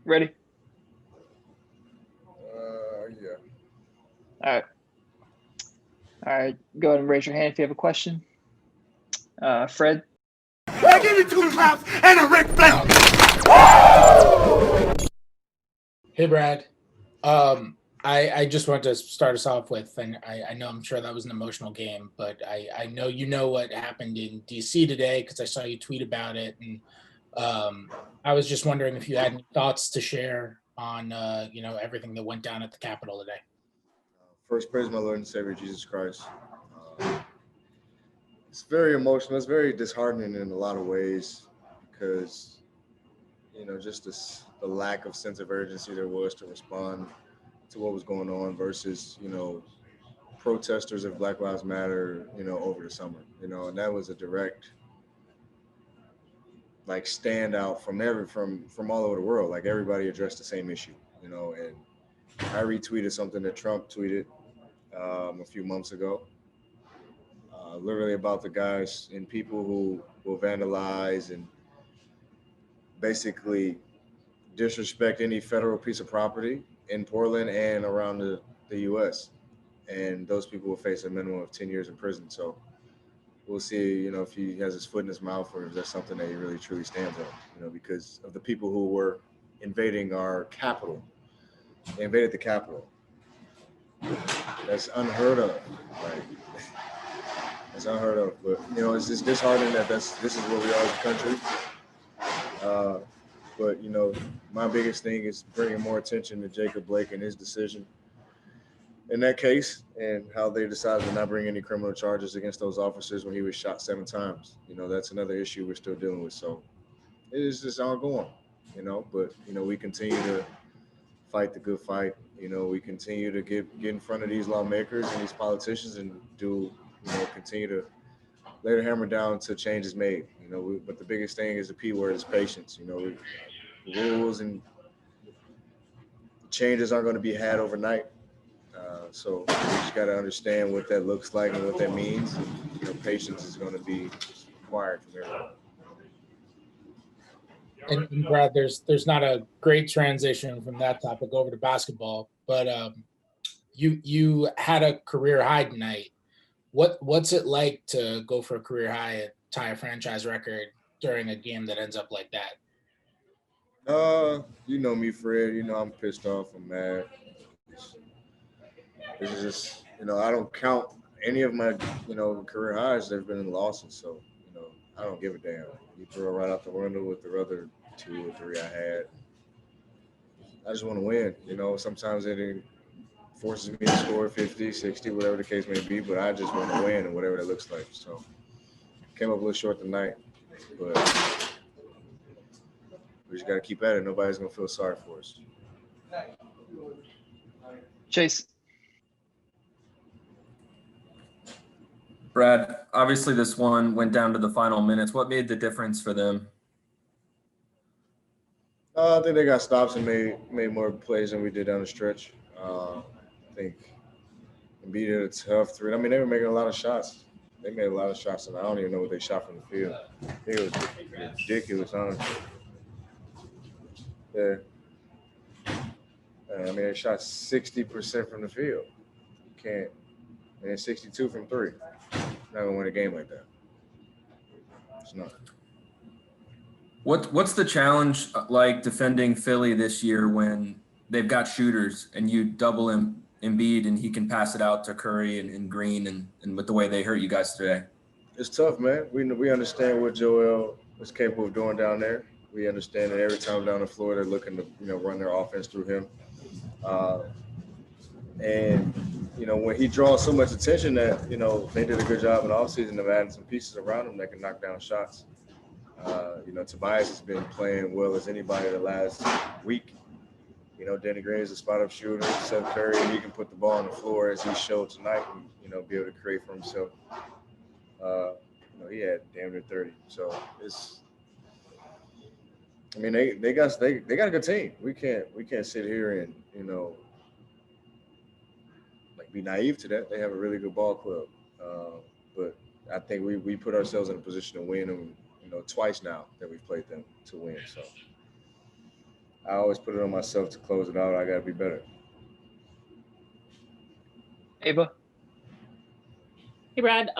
Ready? Yeah. All right. All right. Go ahead and raise your hand if you have a question. Fred. I give you two claps and a Ric Flair. Hey, Brad. I just want to start us off with, and I know I'm sure that was an emotional game, but I know you know what happened in DC today because I saw you tweet about it, and I was just wondering if you had any thoughts to share on everything that went down at the Capitol today. First, praise my Lord and Savior Jesus Christ. It's very emotional. It's very disheartening in a lot of ways because just the lack of sense of urgency there was to respond to what was going on versus protesters of Black Lives Matter over the summer, and that was a direct like standout from all over the world. Like everybody addressed the same issue, and I retweeted something that Trump tweeted a few months ago, literally about the guys and people who will vandalize and basically disrespect any federal piece of property in Portland and around the U.S. And those people will face a minimum of 10 years in prison. So we'll see, if he has his foot in his mouth or if that's something that he really truly stands on, because of the people who were invading our capital. They invaded the capital. That's unheard of. Like, it's unheard of. But, it's just disheartening that this is where we are as a country. But, my biggest thing is bringing more attention to Jacob Blake and his decision in that case and how they decided to not bring any criminal charges against those officers when he was shot 7 times. That's another issue we're still dealing with. So it is just ongoing, but, we continue to fight the good fight. We continue to get in front of these lawmakers and these politicians and continue to lay the hammer down till change is made. But the biggest thing is the P word is patience. Rules and changes aren't going to be had overnight. So we just got to understand what that looks like and what that means. Patience is going to be required from everyone. And Brad, there's not a great transition from that topic over to basketball, but you had a career high tonight. What's it like to go for a career high, tie a franchise record during a game that ends up like that? You know me, Fred. I'm pissed off. I'm mad. It's just, I don't count any of my, career highs. They've been in losses, so I don't give a damn. You throw it right out the window with the other 2 or 3 I had. I just want to win. Sometimes it forces me to score 50, 60, whatever the case may be, but I just want to win and whatever that looks like. So came up a little short tonight, but we just got to keep at it. Nobody's going to feel sorry for us. Chase. Brad, obviously this one went down to the final minutes. What made the difference for them? I think they got stops and made more plays than we did down the stretch. I think Embiid did a tough 3. I mean, they were making a lot of shots. They made a lot of shots, and I don't even know what they shot from the field. I think it was ridiculous, honestly. Yeah. I mean, they shot 60% from the field. You can't. And 62 from 3. Not gonna win a game like that. It's not. What's the challenge like defending Philly this year when they've got shooters and you double him Embiid and he can pass it out to Curry and Green and with the way they hurt you guys today? It's tough, man. We understand what Joel is capable of doing down there. We understand that every time down the floor they're looking to run their offense through him. And when he draws so much attention that they did a good job in the offseason of adding some pieces around him that can knock down shots. Tobias has been playing well as anybody the last week. Danny Green is a spot-up shooter. Seth Curry, he can put the ball on the floor as he showed tonight and be able to create for himself. He had damn near 30. So it's. I mean, they got a good team. We can't sit here and be naive to that. They have a really good ball club, but I think we put ourselves in a position to win them. Twice now that we've played them to win. So I always put it on myself to close it out. I got to be better. Ava? Hey, Brad.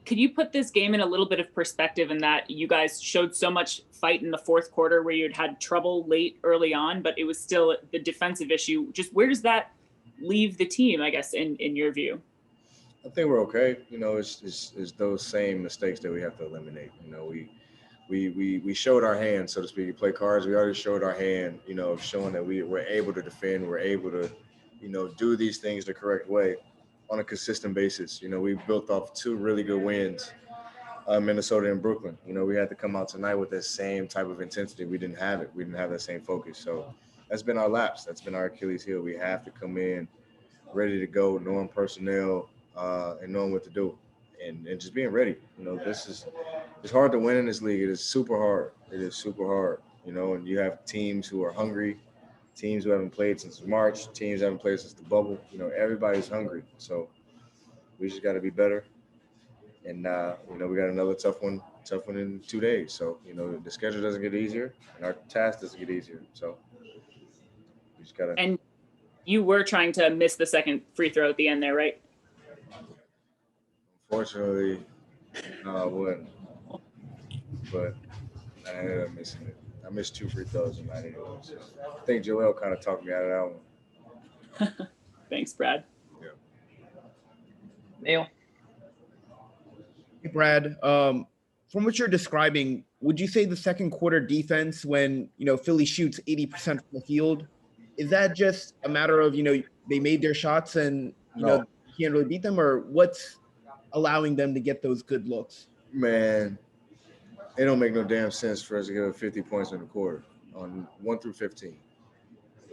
Could you put this game in a little bit of perspective in that you guys showed so much fight in the fourth quarter where you had trouble late early on, but it was still the defensive issue. Just where does that leave the team, I guess, in your view? I think we're okay. You know, it's those same mistakes that we have to eliminate. You know, we showed our hand, so to speak. You play cards. We already showed our hand. You know, showing that we're able to defend. We're able to, you know, do these things the correct way on a consistent basis. You know, we built off 2 really good wins, Minnesota and Brooklyn. You know, we had to come out tonight with that same type of intensity. We didn't have it. We didn't have that same focus. So that's been our lapse. That's been our Achilles heel. We have to come in ready to go, knowing personnel and knowing what to do, and just being ready. You know, it's hard to win in this league. It is super hard. It is super hard. You know, and you have teams who are hungry, teams who haven't played since March, teams who haven't played since the bubble. You know, everybody's hungry. So we just got to be better. And you know, we got another tough one in 2 days. So, you know, the schedule doesn't get easier and our task doesn't get easier. So we just got to. And you were trying to miss the second free throw at the end there, right? Unfortunately, no, I wouldn't. But I ended up missing it. I missed 2 free throws tonight anyway. So I think Joel kind of talked me out of that one. Thanks, Brad. Yeah. Neil? Hey, Brad, from what you're describing, would you say the second quarter defense, when, you know, Philly shoots 80% from the field, is that just a matter of, you know, they made their shots and, you know, you can't really beat them, or what's allowing them to get those good looks? Man, it don't make no damn sense for us to give up 50 points in the quarter on 1 through 15.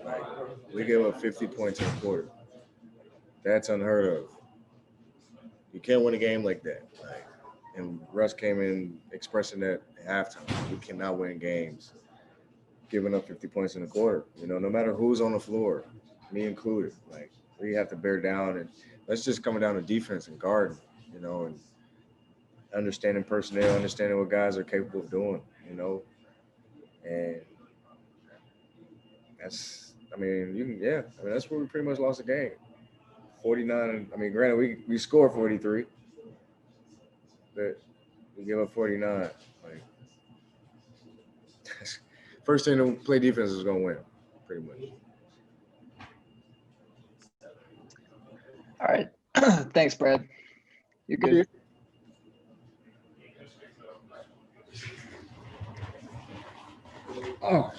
Like, we gave up 50 points in the quarter. That's unheard of. You can't win a game like that. Like, and Russ came in expressing that at halftime. We cannot win games giving up 50 points in the quarter. You know, no matter who's on the floor, me included. Like, we have to bear down, and that's just coming down to defense and guarding, you know, and understanding personnel, understanding what guys are capable of doing, you know. And that's, I mean, that's where we pretty much lost the game. 49, I mean, granted, we scored 43, but we give up 49. Like, first thing to play defense is going to win, pretty much. All right. Thanks, Brad. You're good. Oh,